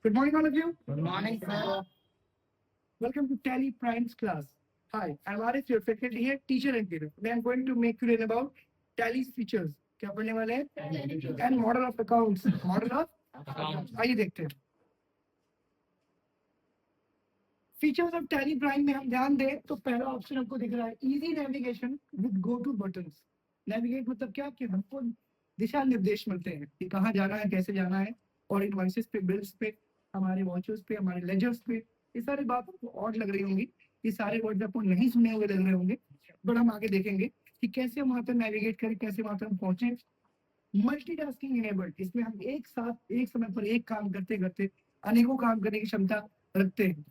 Good morning, all of you. Good morning, sir. Welcome to Tally Prime's class. Hi, I'm Arif, your faculty here, teacher and tutor. Today I'm going to make you learn about Tally's features. क्या पढ़ने वाले हैं? And model of accounts. Model of Accounts. आइए देखते हैं. Features of tally prime में हम ध्यान दें तो पहला ऑप्शन आपको दिख रहा है easy navigation with go two buttons. Navigate मतलब क्या कि हमको दिशा निर्देश मिलते हैं कि कहाँ जाना है, कैसे जाना है, और इनवॉइसेस पे, बिल्स पे, हमारे वॉचेस पे, हमारे लेजर्स पे. ये सारी बात आपको और लग रही होंगी, ये सारे वर्ड आपको नहीं सुने हुए लग रहे होंगे, बट हम आगे देखेंगे कि कैसे हम वहां पर नेविगेट करें, कैसे वहां तक पहुंचे. मल्टीटास्किंग इनेबल्ड, इसमें हम एक साथ एक समय पर एक काम करते करते अनेकों काम करने की क्षमता रखते हैं.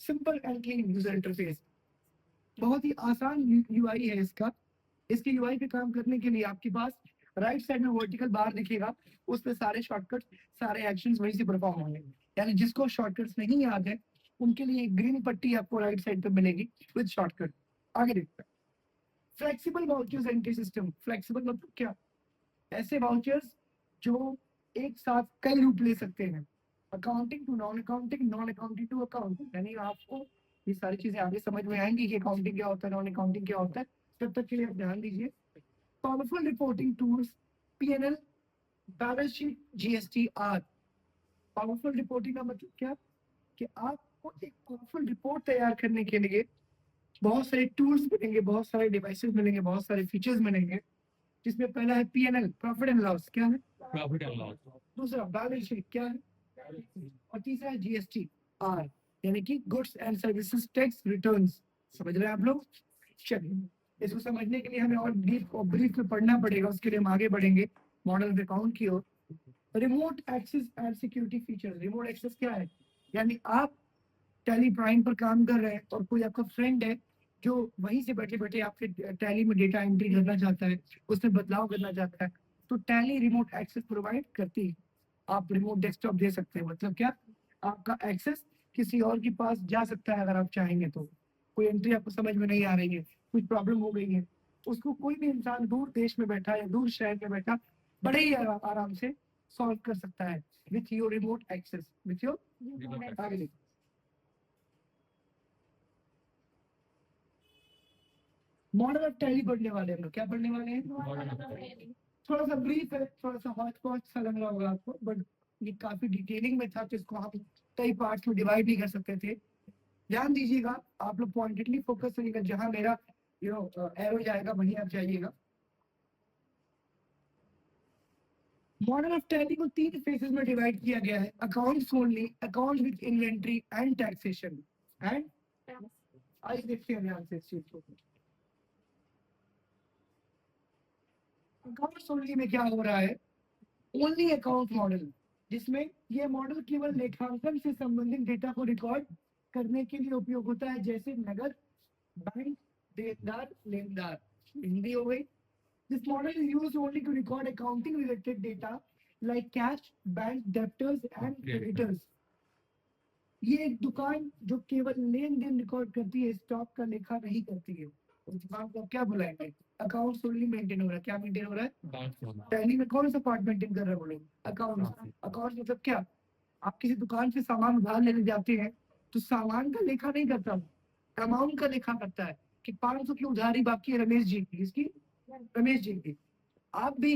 Simple and clean user interface, बहुत ही आसान यूआई है इसका. इसके यूआई पे काम करने के लिए आपके पास राइट साइड में वर्टिकल बार दिखेगा, उस पे सारे शॉर्टकट, सारे एक्शंस वहीं से परफॉर्म होंगे. यानी जिसको शॉर्टकट्स नहीं याद है उनके लिए एक ग्रीन पट्टी आपको राइट साइड पे मिलेगी विद शॉर्टकट. आगे देखते हैं. Flexible vouchers entry system. Flexible मतलब क्या? ऐसे वाउचर्स जो एक साथ कई रूप ले सकते हैं. Accounting to non accounting, non accounting to accounting. यानी आपको ये सारी चीजें आगे समझ में आएंगी कि अकाउंटिंग क्या होता है, नॉन अकाउंटिंग क्या होता है. तब तक के लिए आप ध्यान दीजिए. Powerful reporting tools, PNL, balance sheet, GST, R. Powerful reporting का मतलब क्या कि आपको एक पावरफुल रिपोर्ट तैयार करने के लिए बहुत सारे टूल्स मिलेंगे, बहुत सारे डिवाइसेस मिलेंगे, बहुत सारे फीचर्स मिलेंगे. जिसमें पहला है पीएनएल, प्रॉफिट एंड लॉस. क्या है? Profit and loss. दूसरा बैलेंस शीट. क्या है? और तीसरा है जीएसटी, आर, यानी कि goods and services tax returns. समझ रहे हैं आप लोग? चलिए, इसको समझने के लिए हमें और ब्रीफ में पढ़ना पड़ेगा. उसके लिए हम आगे बढ़ेंगे मॉडल ऑफ अकाउंट की ओर. Remote access and security feature. Remote access क्या है? यानी आप टैली प्राइम पर काम कर रहे हैं और कोई आपका फ्रेंड है जो वहीं से बैठे बैठे आपके टैली में डेटा एंट्री करना चाहता है, उसमें बदलाव करना चाहता है, तो टैली रिमोट एक्सेस प्रोवाइड करती है. आप रिमोट डेस्कटॉप दे सकते हैं. मतलब क्या? आपका एक्सेस किसी और के पास जा सकता है अगर आप चाहेंगे तो. कोई एंट्री आपको समझ में नहीं आ रही है, कुछ प्रॉब्लम हो गई है, उसको कोई भी इंसान दूर देश में बैठा या दूर शहर में बैठा बड़े ही आराम से सॉल्व कर सकता है with your remote access, with your. Model of Tally पढ़ने वाले हम लोग. क्या पढ़ने वाले हैं? थोड़ा सा ब्रीफ है, थोड़ा सा हॉट पॉट सा लग रहा होगा आपको, बट ये काफी डिटेलिंग में था तो इसको आप कई पार्ट्स में डिवाइड नहीं कर सकते थे. ध्यान दीजिएगा, आप लोग पॉइंटेडली फोकस करिएगा. जहां मेरा एरो जाएगा वहीं आप जाइएगा. मॉडल ऑफ टैली को 3 फेजेस में डिवाइड किया गया है. Accounts only, account with inventory and taxation. And आइए देखते हैं ध्यान से इस चीज को. अकाउंट्स ओनली में क्या हो रहा है? ओनली अकाउंट मॉडल, जिसमें ये मॉडल केवल लेखांकन से संबंधित डेटा को रिकॉर्ड करने के लिए उपयोग होता है, जैसे नगद, बैंक, देनदार, लेनदार. हिंदी हो गई. This model is used only to record accounting related data like cash, bank debtors and creditors. ये एक दुकान जो केवल लेन देन रिकॉर्ड करती है, स्टॉक का लेखा नहीं करती है, उस दुकान को क्या बुलाएंगे? अकाउंट्स ओनली मेंटेन हो रहा है. क्या मेंटेन हो रहा है? Accounts only. टैली में कौन सा पार्ट मेंटेन कर रहे हैं वो लोग? अकाउंट्स. अकाउंट्स मतलब क्या? आप किसी दुकान से सामान उधार लेने जाते हैं तो सामान का लेखा नहीं करता, अमाउंट का लेखा करता है कि 500 की उधारी बाकी है रमेश जी की. इसकी? रमेश जी की. आप भी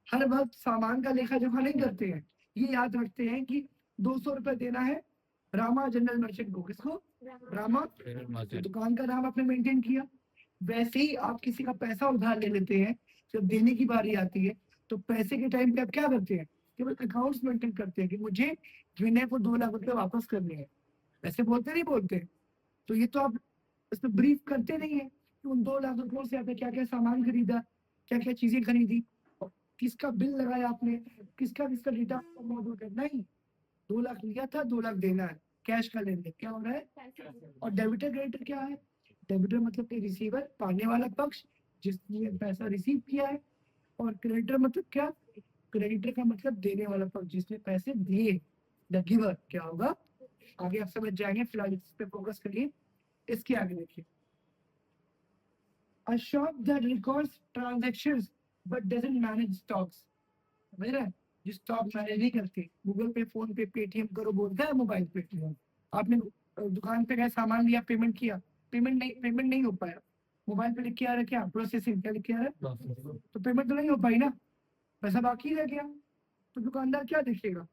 हर वक्त सामान का लेखा जोखा नहीं करते हैं. ये याद रखते हैं कि 200 रुपए देना है रामा जनरल मर्चेंट को. किसको? रामा. General market. दुकान का नाम आपने मेंटेन किया. वैसे ही आप किसी का पैसा उधार ले लेते हैं, जब देने की बारी आती है तो पैसे के टाइम पे आप क्या करते हैं? केवल अकाउंट्स मेंटेन करते हैं कि मुझे विनय को 2 लाख रुपए वापस करने हैं. ऐसे बोलते नहीं बोलते? तो ये तो आप इसमें ब्रीफ करते नहीं है कि उन 2 लाख रुपयों से आपने क्या क्या सामान खरीदा, क्या क्या चीजें खरीदी, और किसका बिल लगाया आपने, किसका किसका डेटा मौजूद है. नहीं, 2 लाख लिया था, 2 लाख देना है. कैश का लेन देन क्या हो रहा है? और डेबिटर क्रेडिटर क्या है? डेबिटर मतलब कि रिसीवर, पाने वाला पक्ष जिसने पैसा रिसीव किया है. और क्रेडिटर मतलब क्या? क्रेडिटर का मतलब देने वाला पक्ष जिसने पैसे दिए, द गिवर. क्या होगा आगे आप समझ जाएंगे, फिलहाल इस पे फोकस करिए. इसके आगे देखिए. A shop that records transactions but doesn't manage stocks. समझ रहे हैं? जो स्टॉक मैनेज नहीं करते, गूगल पे, फोन पे, पेटीएम करो बोलता है मोबाइल पे। आपने दुकान पे गए, सामान लिया, पेमेंट किया, पेमेंट नहीं हो पाया, मोबाइल पे लिख के आ रहा क्या, प्रोसेसिंग, क्या लिख के आ रहा है, तो पेमेंट तो नहीं हो पाई ना, पैसा बाकी रह गया। तो दुकानदार क्या देखेगा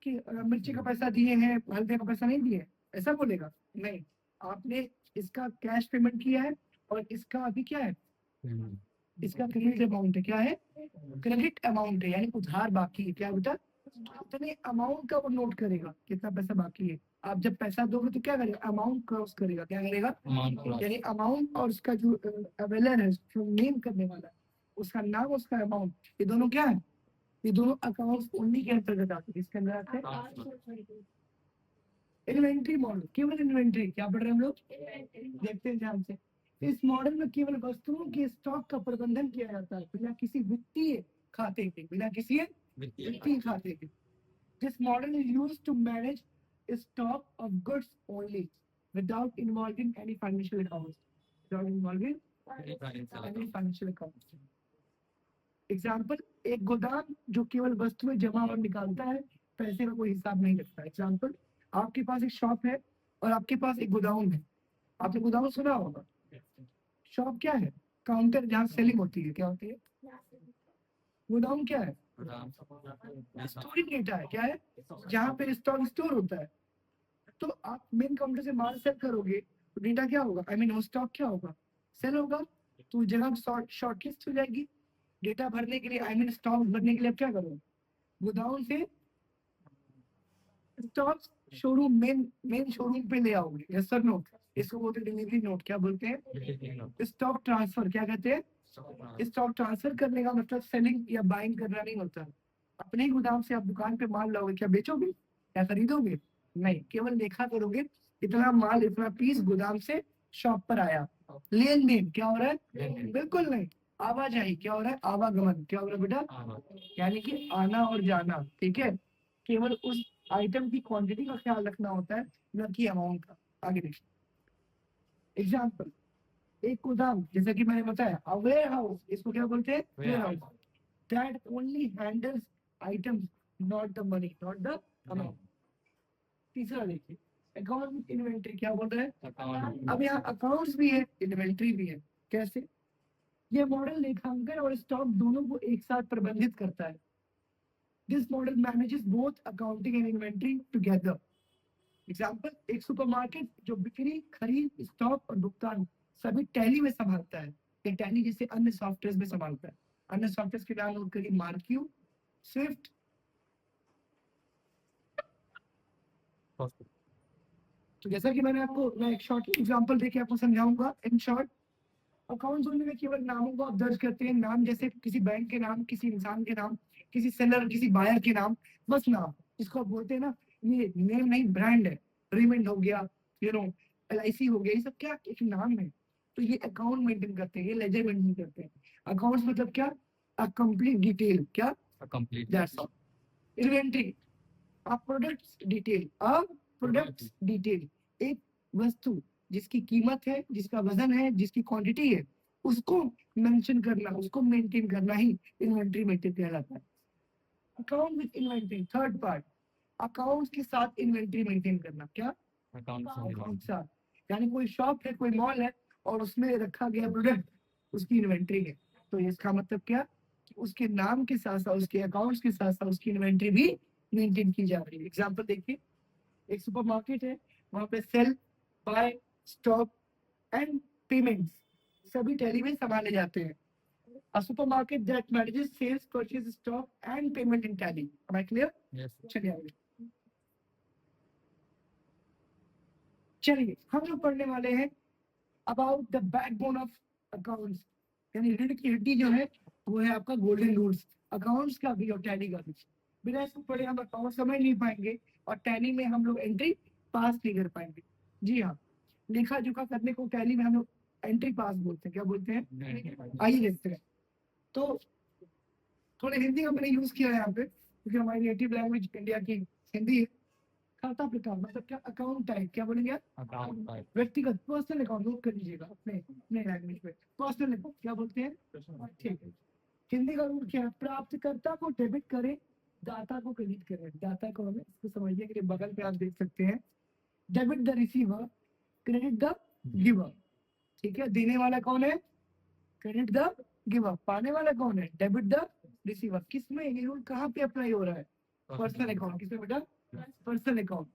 कि मिर्ची का पैसा दिए हैं, हल्दी का पैसा नहीं दिए, ऐसा बोलेगा? नहीं, आपने इसका कैश पेमेंट किया है और इसका अभी क्या है, इसका क्रेडिट अमाउंट है, क्या है, क्रेडिट अमाउंट है, यानी उधार बाकी है। क्या बेटा, उतने अमाउंट का वो नोट करेगा कितना पैसा बाकी है। आप जब पैसा दोगे तो क्या करेगा, अमाउंट क्रॉस करेगा, क्या करेगा, यानी अमाउंट और उसका जो अवेलर है, जो नेम करने वाला है, उसका नाम, उसका अमाउंट, ये दोनों क्या है, ये दोनों अकाउंट्स उन्हीं के अंतर्गत आते हैं। इसके अंदर आते हैं इन्वेंट्री मॉडल। केवल इन्वेंट्री, क्या पढ़ रहे हैं हम लोग, देखते हैं ध्यान से। इस मॉडल में केवल वस्तुओं के स्टॉक का प्रबंधन किया जाता है, बिना किसी वित्तीय खाते के, बिना किसी वित्तीय खाते के। This model is used to manage stock of goods only without involving any financial accounts, without involving any financial accounts. Example, एक गोदाम जो केवल वस्तुएं जमा और निकालता है, पैसे का कोई हिसाब नहीं रखता। एग्जाम्पल, आपके पास एक शॉप है और आपके पास एक गोदाम है। आपने गोदाम सुना होगा, शॉप क्या है, काउंटर जहाँ सेलिंग होती है, क्या होती है, गोदाम क्या है, स्टोरेज डेटा है, क्या है, जहाँ पे स्टॉक स्टोर होता है। तो आप मेन काउंटर से माल सेल करोगे तो डेटा क्या होगा, आई मीन वो स्टॉक क्या होगा, सेल होगा। तो जगह शॉर्टलिस्ट हो जाएगी डेटा भरने के लिए, आई मीन स्टॉक भरने के लिए। आप क्या करोगे, गोदाम से स्टॉक शोरूम, मेन शोरूम पे ले आओगे। यस सर, नो, इसको बोलते हैं डिलीवरी नोट। क्या बोलते हैं, स्टॉक ट्रांसफर। क्या कहते हैं, स्टॉक ट्रांसफर करने का मतलब सेलिंग या बाइंग करना नहीं होता। अपने ही गोदाम से आप दुकान पे माल लाओगे, क्या बेचोगे, क्या खरीदोगे, नहीं, केवल देखा करोगे इतना माल, इतना पीस गोदाम से शॉप पर आया। लेन देन क्या हो रहा है, बिल्कुल नहीं। आवाजाही क्या हो रहा है, आवागमन क्या हो रहा है बेटा, यानी कि आना और जाना। ठीक है, केवल उस आइटम की क्वांटिटी का ख्याल रखना होता है, न कि अमाउंट का। आगे देखिए एग्जाम्पल, एक गोदाम, जैसे कि मैंने बताया, अ वेयर हाउस, इसको क्या बोलते हैं, warehouse, that only handles items, not the money, not the amount. तीसरा देखिए, अकाउंट विद इन्वेंट्री। क्या बोल रहे हैं, अब यहाँ अकाउंट्स भी है, इन्वेंट्री भी है। कैसे, ये मॉडल लेखांकन और स्टॉक दोनों को एक साथ प्रबंधित करता है। This model manages both accounting and inventory together. Example, एक सुपरमार्केट जो बिक्री, खरीद, स्टॉक और भुगतान सभी टैली में संभालता है। ये टैली जैसे अन्य सॉफ्टवेयर में संभालता है। अन्य सॉफ्टवेयर के नाम नोट करिए, मार्क्यू, स्विफ्ट। तो जैसा कि मैं एक शॉर्ट एग्जांपल देके आपको समझाऊंगा। इन शॉर्ट, अकाउंट्स में केवल नामों को आप दर्ज करते हैं, नाम जैसे किसी बैंक के नाम, किसी इंसान के नाम, किसी सेलर, किसी बायर के नाम, बस नाम, इसको आप बोलते हैं ना, ये नेम नहीं, ब्रांड है। रेमंड हो गया, LIC हो गया, ये सब क्या, एक नाम है। तो ये अकाउंट मेंटेन करते हैं, ये लेजर मेंटेन करते हैं। अकाउंट्स मतलब क्या, अ कंप्लीट डिटेल, क्या, complete, that's all. Inventory, a products detail, a products detail, एक वस्तु जिसकी कीमत है, जिसका वजन है, जिसकी क्वांटिटी है, उसको मेंशन करना, उसको मेंटेन करना ही इन्वेंट्री मेंटेन कहलाता है। Account with inventory, third part, accounts के साथ इन्वेंट्री मेंटेन करना। क्या, अकाउंट के साथ, यानी कोई शॉप है, कोई मॉल है और उसमें रखा गया प्रोडक्ट, उसकी इन्वेंट्री है। तो इसका मतलब क्या, उसके नाम के साथ साथ, उसके अकाउंट्स के साथ साथ उसकी इन्वेंट्री भी मेंटेन की जा रही है। एग्जाम्पल देखिए, एक सुपरमार्केट है, वहां पे sell, buy, stock and payments सभी टैली में संभाले जाते हैं। A supermarket that manages sales, purchase, stock and payment in tally. Am I clear? चलिए आगे। चलिए हम लोग पढ़ने वाले हैं about the backbone of accounts, यानी रीढ़ की हड्डी जो है वो है आपका गोल्डन रूल्स, अकाउंट्स का भी और टैली का भी। बिना इसको पढ़े हम अकाउंट समझ नहीं पाएंगे और टैली में हम लोग एंट्री पास नहीं कर पाएंगे। जी हाँ, लेखा जोखा करने को टैली में हम लोग एंट्री पास बोलते हैं। क्या बोलते हैं, आइए देखते हैं। तो थोड़े हिंदी का मैंने यूज किया है यहाँ पे, क्योंकि हमारी नेटिव लैंग्वेज इंडिया की हिंदी है। खाता प्रकार मतलब क्या, अकाउंट टाइप, क्या बोलेंगे आप, अकाउंट टाइप, व्यक्तिगत, पर्सनल अकाउंट, नोट कर लीजिएगा अपने अपने लैंग्वेज में, पर्सनल अकाउंट क्या बोलते हैं। ठीक है, हिंदी का रूल क्या है, प्राप्तकर्ता को डेबिट करें दाता को क्रेडिट करें, दाता को हमें इसको समझने के लिए बगल पे आप देख सकते हैं, debit the receiver, credit the giver. ठीक है, देने वाला कौन है? Credit the giver. पाने वाला कौन है? Debit the receiver. किसमें ये रूल कहाँ पे अप्लाई हो रहा है? Personal account. किसमें बेटा? Personal account.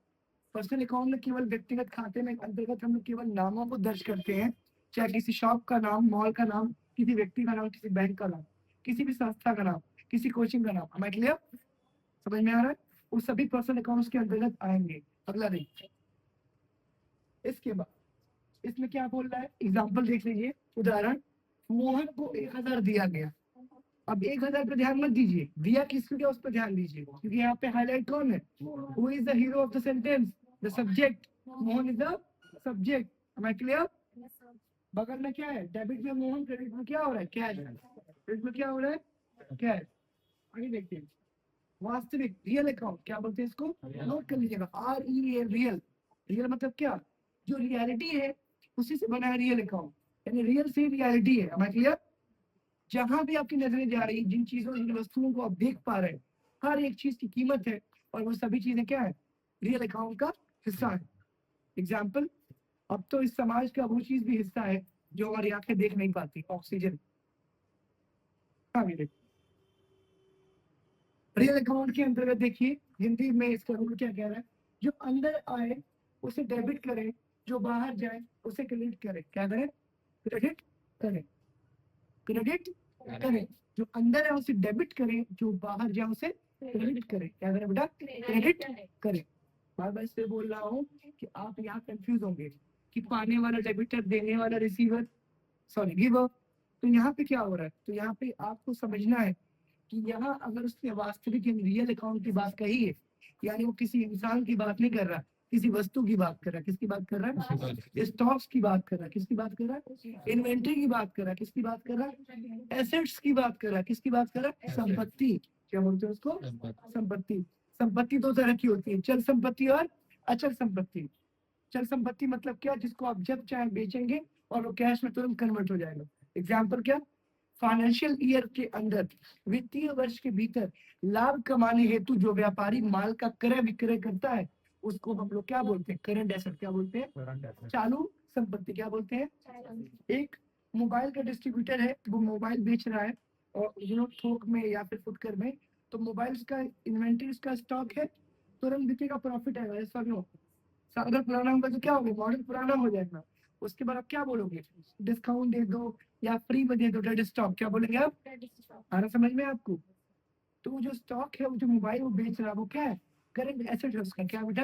पर्सनल अकाउंट में केवल व्यक्तिगत खाते में अंतर्गत हम लोग केवल नामों को दर्ज करते हैं, चाहे किसी शॉप का नाम, मॉल का नाम, किसी व्यक्ति का नाम, किसी बैंक का नाम, किसी भी संस्था का नाम, किसी कोचिंग का नाम। हमें क्लियर? समझ में आ रहा है? वो सभी पर्सनल अकाउंट्स के अंतर्गत आएंगे। अगला देखिए, इसके बाद इसमें क्या बोल रहा है? एग्जाम्पल देख लीजिए। उदाहरण, मोहन को 1000 दिया गया। अब 1000 पे ध्यान मत दीजिए, दिया किसको गया उस पर ध्यान दीजिए, क्योंकि यहाँ पे हाईलाइट कौन है? Who is the hero of the sentence? The subject. Mohan is the subject. Am I clear? बगल में क्या है? डेबिट में मोहन, क्रेडिट में क्या हो रहा है? कैश। क्रेडिट में क्या हो रहा है? कैश। आगे देखते हैं, वास्तविक, रियल अकाउंट। क्या बोलते हैं इसको? नोट कर लीजिएगा, REA, रियल। रियल मतलब क्या? जो रियलिटी है उसी से बना है रियल अकाउंट, यानी रियल से रियलिटी है। Am I clear? जहां भी आपकी नजरें जा रही, जिन चीजों, जिन वस्तुओं को आप देख पा रहे हैं, हर एक चीज की कीमत है, और वो सभी चीजें क्या है? रियल अकाउंट का हिस्सा है। एग्जाम्पल, अब तो इस समाज का वो चीज भी हिस्सा है जो हमारी आंखें देख नहीं पाती, ऑक्सीजन। आगे देखिए, रियल अकाउंट के अंतर्गत देखिए, हिंदी में इसका रूल क्या कह रहा है? जो अंदर आए उसे डेबिट करें, जो बाहर जाए उसे क्रेडिट करें। क्या करें? क्रेडिट करें। क्रेडिट करें। जो अंदर है उसे डेबिट करें, जो बाहर जाए उसे क्रेडिट करें। क्या करें बेटा? क्रेडिट करें। बार बार इसलिए बोल रहा हूँ कि आप यहाँ कंफ्यूज होंगे कि पाने वाला डेबिटर, देने वाला रिसीवर, सॉरी गिवर। तो यहाँ पे क्या हो रहा है? तो यहाँ पे आपको समझना है कि यहाँ अगर उसने वास्तविक रियल अकाउंट की बात कही है, यानी वो किसी इंसान की बात नहीं कर रहा, किसी वस्तु की बात कर रहा है। किसकी बात कर रहा है? स्टॉक्स की बात कर रहा है। किसकी बात कर रहा है? इन्वेंट्री की बात कर रहा है। किसकी बात कर रहा है? एसेट्स की बात कर रहा है। किसकी बात कर रहा है? संपत्ति। क्या बोलते हैं उसको? संपत्ति। संपत्ति दो तरह की होती है, चल संपत्ति और अचल संपत्ति। चल संपत्ति मतलब क्या? जिसको आप जब चाहे बेचेंगे और वो कैश में तुरंत कन्वर्ट हो जाएगा। एग्जाम्पल क्या? फाइनेंशियल ईयर के अंदर, वित्तीय वर्ष के भीतर लाभ कमाने हेतु जो व्यापारी माल का क्रय विक्रय करता है, उसको हम लोग क्या बोलते हैं? Current asset. क्या बोलते हैं? चालू संपत्ति। क्या बोलते हैं? एक मोबाइल का डिस्ट्रीब्यूटर है, वो मोबाइल बेच रहा है, और थोक में या फिर फुटकर में, तो मोबाइल का इन्वेंट्री का स्टॉक है, तुरंत बिकेगा, प्रॉफिट आएगा। ऐसा नहीं हो, अगर पुराना होगा तो क्या होगा? मॉडल पुराना हो जाएगा। उसके बाद आप क्या बोलोगे? डिस्काउंट दे दो या फ्री में दे दो, डेड स्टॉक। क्या बोलेंगे आप? आ रहा समझ में आपको? तो वो जो स्टॉक है, वो जो मोबाइल वो बेच रहा है, वो क्या है? करंट एसेट है उसका। क्या बेटा?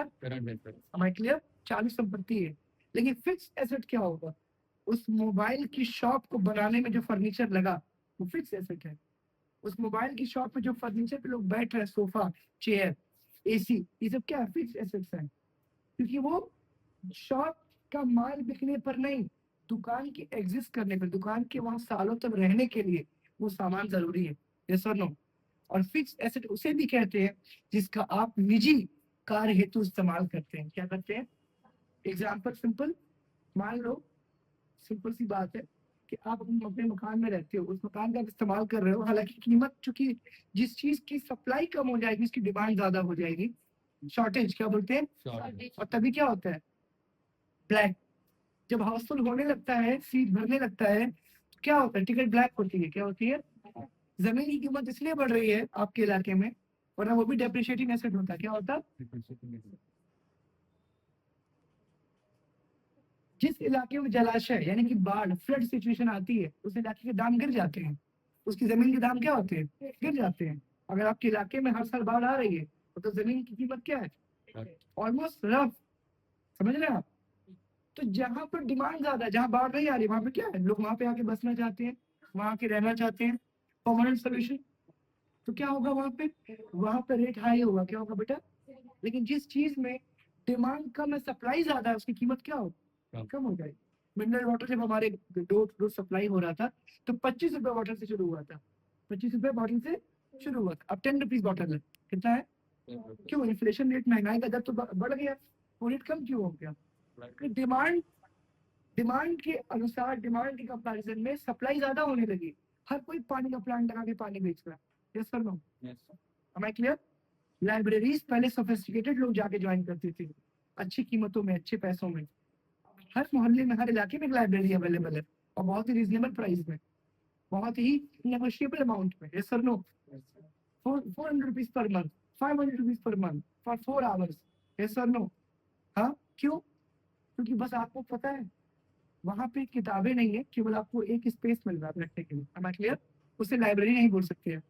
हमारे क्लियर? चालू संपत्ति है। लेकिन फिक्स एसेट क्या होगा? उस मोबाइल की शॉप को बनाने में जो फर्नीचर लगा, वो फिक्स एसेट है। उस मोबाइल की शॉप पे जो फर्नीचर पे लोग बैठ रहे हैं, सोफा, चेयर, AC, ये सब क्या है? फिक्स एसेट्स है। क्योंकि वो शॉप का माल बिकने पर नहीं, दुकान के एग्जिस्ट करने पर, दुकान के वहां सालों तक रहने के लिए वो सामान जरूरी है। यस और नो? और फिक्स एसेट उसे भी कहते हैं जिसका आप निजी कार्य हेतु इस्तेमाल करते हैं। क्या करते हैं? एग्जाम्पल सिंपल, मान लो, सिंपल सी बात है कि आप अपने मकान में रहते हो, उस मकान का आप इस्तेमाल कर रहे हो, हालांकि कीमत, चूंकि जिस चीज की सप्लाई कम हो जाएगी उसकी डिमांड ज्यादा हो जाएगी, शॉर्टेज। क्या बोलते हैं? और तभी क्या होता है? ब्लैक। जब हाउसफुल होने लगता है, सीट भरने लगता है, तो क्या होता है? टिकट ब्लैक होती है। क्या होती है? जमीन की कीमत इसलिए बढ़ रही है आपके इलाके में, वरना वो भी डेप्रिशिएटिंग एसेट होता है। क्या होता? जिस इलाके में जलाशय यानी कि बाढ़, फ्लड सिचुएशन आती है, उस इलाके के दाम गिर जाते हैं, उसकी जमीन के दाम क्या होते हैं? गिर जाते हैं। अगर आपके इलाके में हर साल बाढ़ आ रही है, तो जमीन की कीमत क्या है? Almost rough. समझ रहे हैं आप? तो जहाँ पर डिमांड ज्यादा है, जहाँ बाढ़ नहीं आ रही, वहां पे क्या है? लोग वहां पे आके बसना चाहते हैं, वहां आके रहना चाहते हैं, परमानेंट सोल्यूशन। तो क्या होगा वहां पे? वहां पे रेट हाई होगा। क्या होगा बेटा? लेकिन जिस चीज में डिमांड कम है, सप्लाई ज्यादा है, उसकी कीमत क्या हो? कम हो जाएगी। मिनरल वाटर जब हमारे डोर सप्लाई हो रहा था, तो 25 रुपए बॉटल से शुरू हुआ था। 25 रुपए बॉटल से शुरू हुआ था। अब 10 रुपीज बॉटल है। कितना है? क्यों? इन्फ्लेशन रेट, महंगाई का दर तो बढ़ गया, वो रेट कम क्यों हो गया? डिमांड, डिमांड के अनुसार, डिमांड के कंपैरिजन में सप्लाई ज्यादा होने लगी। हर कोई पानी का प्लांट लगा के पानी बेच रहा है। Yes sir? No? Am I clear? Libraries पहले सोफिस्टिकेटेड लोग जाके ज्वाइन करते थे, अच्छी कीमतों में, अच्छे पैसों में। हर मोहल्ले में, हर इलाके में एक लाइब्रेरी अवेलेबल है, और बहुत ही रीजनेबल प्राइस में, बहुत ही नेगोशिएबल अमाउंट में। Yes sir no? 400 rupees per month, 500 rupees per month for 4 hours. Yes sir no? हाँ, क्यों? क्योंकि बस आपको पता है वहां पे किताबें नहीं है, केवल आपको एक स्पेस मिल रहा है बैठने के लिए। am I clear? उसे लाइब्रेरी नहीं बोल सकते हैं,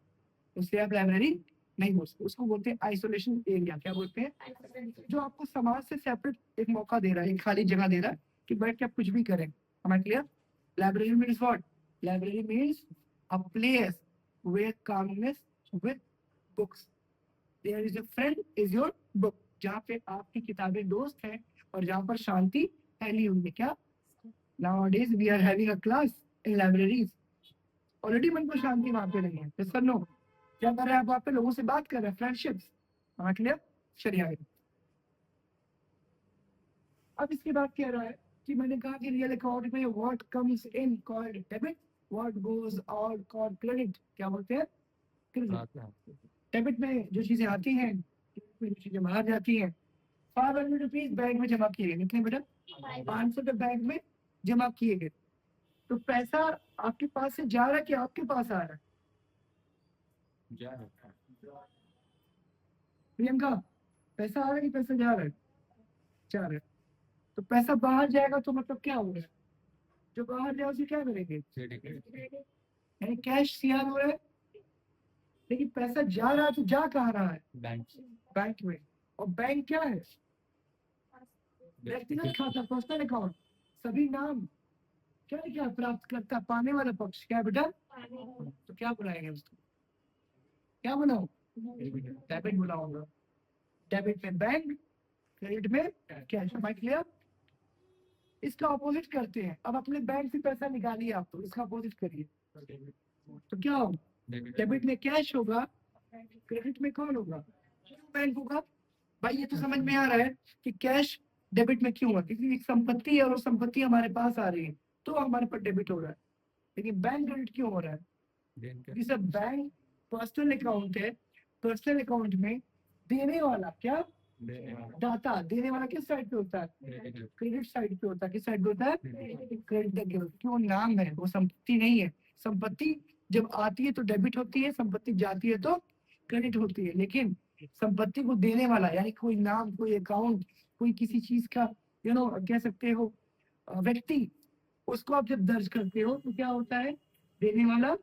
उसे आप लाइब्रेरी नहीं बोल सकते, उसको बोलते हैं आइसोलेशन एरिया। क्या बोलते हैं? जो आपको समाज से सेपरेट एक मौका दे रहा है, एक खाली जगह दे रहा है कि बैठ के आप कुछ भी करें। am I clear? Library means what? Library means a place where calmness with books. There is a friend is your book. जहाँ पे आपकी किताबें दोस्त हैं और जहाँ पर शांति फैली हुई है। क्या? Nowadays we are having a class in libraries. Already मन को शांति वहाँ पे नहीं है। Yes or no? क्या कर रहे हैं आप वहाँ पे? लोगों से बात कर रहे हैं, फ्रेंडशिप्स। समझ लिया? चलिए आगे। अब इसके बाद कह रहा है कि मैंने कहा कि रियल अकाउंट में what comes in called debit, what goes out called credit. क्या बोलते हैं? क्रेडिट। डेबिट में जो चीजें आती हैं, क्रेडिट में जो चीजें बाहर जाती हैं। 500 रुपीज बैंक में जमा किए गए। कितने बेटा? 500 रुपए बैंक में जमा किए गए। तो पैसा आपके पास से जा रहा है कि आपके पास आ रहा है? प्रियंका, पैसा आ रहा है कि पैसा जा रहा है? जा रहा है। तो पैसा बाहर जाएगा तो मतलब क्या होगा? जो बाहर जाए उसे क्या करेंगे? यानी कैश सीआर हो रहा है, लेकिन पैसा जा रहा है तो जा कहाँ रहा है? बैंक में। और बैंक क्या है? व्यक्तिगत खाता, पर्सनल अकाउंट। सभी नाम क्या लिखा? प्राप्त करता, पाने वाला पक्ष। क्या है बेटा? तो क्या बुलाएंगे उसको? क्या बनाओ? डेबिट बुलाऊंगा। डेबिट में बैंक, क्रेडिट में कैश। Am I clear? इसका अपोजिट करते हैं। अब अपने बैंक से पैसा निकालिए आप, तो इसका अपोजिट करिए तो क्या होगा? डेबिट में कैश होगा, क्रेडिट में कौन होगा? बैंक होगा। भाई ये तो समझ में आ रहा है कि कैश डेबिट में क्यों हुआ, क्योंकि एक संपत्ति है और वो संपत्ति हमारे पास आ रही है तो हमारे पर डेबिट हो रहा है। लेकिन बैंक क्रेडिट क्यों हो रहा है? जैसे बैंक पर्सनल अकाउंट है, पर्सनल अकाउंट में देने वाला क्या? दाता। देने वाला किस साइड पे होता है? क्रेडिट साइड पे होता है। किस साइड पे होता है? क्रेडिट। क्यों? नाम है, वो संपत्ति नहीं है। संपत्ति जब आती है तो डेबिट होती है, संपत्ति जाती है तो क्रेडिट होती है। लेकिन संपत्ति को देने वाला यानी कोई नाम, कोई अकाउंट, कोई किसी चीज का कह सकते हो व्यक्ति, उसको आप जब दर्ज करते हो तो क्या होता है? देने वाला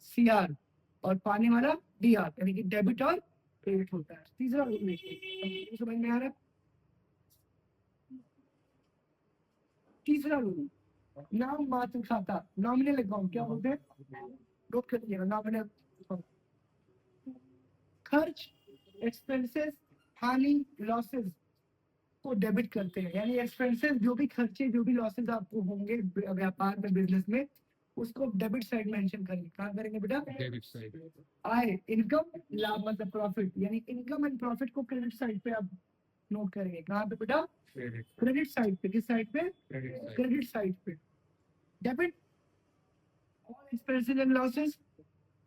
सीआर और पाने वाला डीआर, यानी कि डेबिट और क्रेडिट होता है। तीसरा रूल समझ में आ रहा है? तीसरा रूल, नाम मात्र खाता, नॉमिनल अकाउंट। क्या बोलते हैं? नोट कर लीजिएगा, नॉमिनल। खर्च, एक्सपेंसेस, हानि, लॉसेस को डेबिट करते हैं। यानी एक्सपेंसेस, जो भी खर्चे, जो भी लॉसेस आपको होंगे व्यापार में, बिजनेस में, उसको डेबिट साइड मेंशन करेंगे। कहाँ करेंगे बेटा? Debit side. आय, इनकम, लाभ मतलब प्रॉफिट, यानी इनकम एंड प्रॉफिट को क्रेडिट साइड पे आप नोट करेंगे। कहाँ पे बेटा? क्रेडिट साइड पे। किस साइड पे? क्रेडिट साइड पे। Debit all expenses and losses,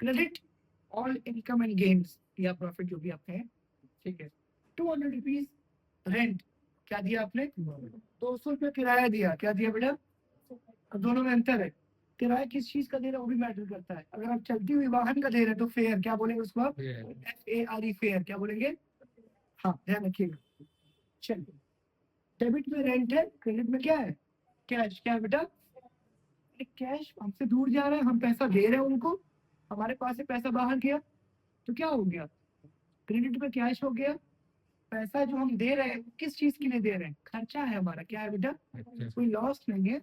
credit all income and gains या प्रॉफिट जो भी आपके हैं। ठीक है। 200 रुपीज रेंट, क्या दिया आपने? 200 रुपये किराया दिया। क्या दिया बेटा? अब दोनों में अंतर है। किराया किस चीज का दे रहे हैं वो भी मैटर करता है। अगर आप चलती हुई वाहन का दे रहे हैं तो फेयर। क्या बोलेंगे उसको आप? FARE, fair. क्या बोलेंगे? हाँ, ध्यान रखिएगा। चलिए, डेबिट में रेंट है, क्रेडिट में क्या है? कैश। क्या है बेटा? कैश हमसे दूर जा रहा है, हम पैसा दे रहे हैं उनको, हमारे पास से पैसा बाहर गया तो क्या हो गया? क्रेडिट में कैश हो गया। पैसा जो हम दे रहे हैं किस चीज के लिए दे रहे हैं? खर्चा है हमारा। क्या है बेटा? कोई लॉस नहीं है,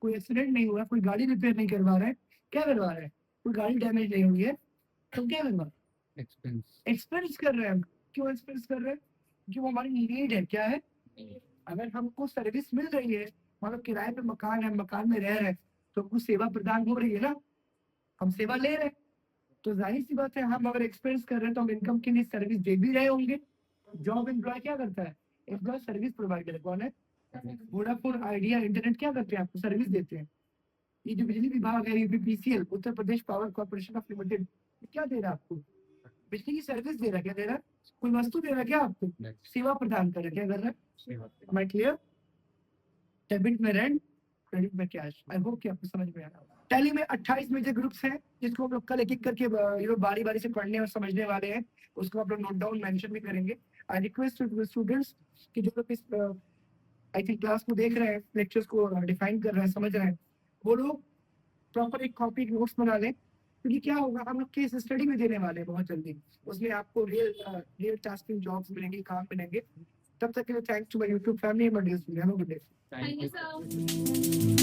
कोई एक्सीडेंट नहीं हुआ, कोई गाड़ी रिपेयर नहीं करवा रहा है। क्या करवा रहा है? कोई गाड़ी डैमेज नहीं हुई है तो क्या करवा? एक्सपेंस कर रहे हैं हम। क्यों एक्सपेंस कर रहे हैं? क्योंकि वो हमारी नीड है। क्या है? अगर हमको सर्विस मिल रही है, मतलब किराए पे मकान है, मकान में रह रहे हैं, तो कुछ सेवा प्रदान हो रही है ना, हम सेवा ले रहे हैं। तो जाहिर सी बात है, हम अगर एक्सपेंस कर रहे हैं तो हम इनकम के लिए सर्विस दे भी रहे होंगे। जॉब एम्प्लॉय क्या करता है? Employ service provider. कौन है? वोडाफोन, आइडिया, इंटरनेट क्या करते हैं? आपको सर्विस देते हैं। ये जो बिजली विभाग है, UPPCL, Uttar Pradesh power corporation of limited, क्या दे रहा है आपको? बिजली की सर्विस दे रहा है। क्या दे रहा है? कोई वस्तु दे रहा है क्या आपको, Next. सेवा प्रदान कर रहा है, क्या कर रहा है, सेवा। Am I clear? डेबिट में रेंट, क्रेडिट में कैश। आई होप कि आपको समझ में आ रहा होगा। टैली में 28 मेजर ग्रुप्स हैं जिसको हम लोग कल एक एक करके बारी बारी से पढ़ने और समझने वाले हैं, उसको आप लोग नोट डाउन मेंशन भी करेंगे। आई रिक्वेस्ट स्टूडेंट्स कि जो लोग इस आई थिंक क्लास को देख रहे हैं, लेक्चर्स को डिफाइन कर रहे हैं, समझ रहे हैं, वो लोग प्रॉपर एक कॉपी नोट्स बना लें, क्योंकि क्या होगा, हम लोग केस स्टडी में देने वाले हैं बहुत जल्दी, उसमें आपको रियल टास्किंग जॉब्स मिलेंगे, काम मिलेंगे। तब तक के लिए thanks to my YouTube family and my dear students. Have a good day. Thank you.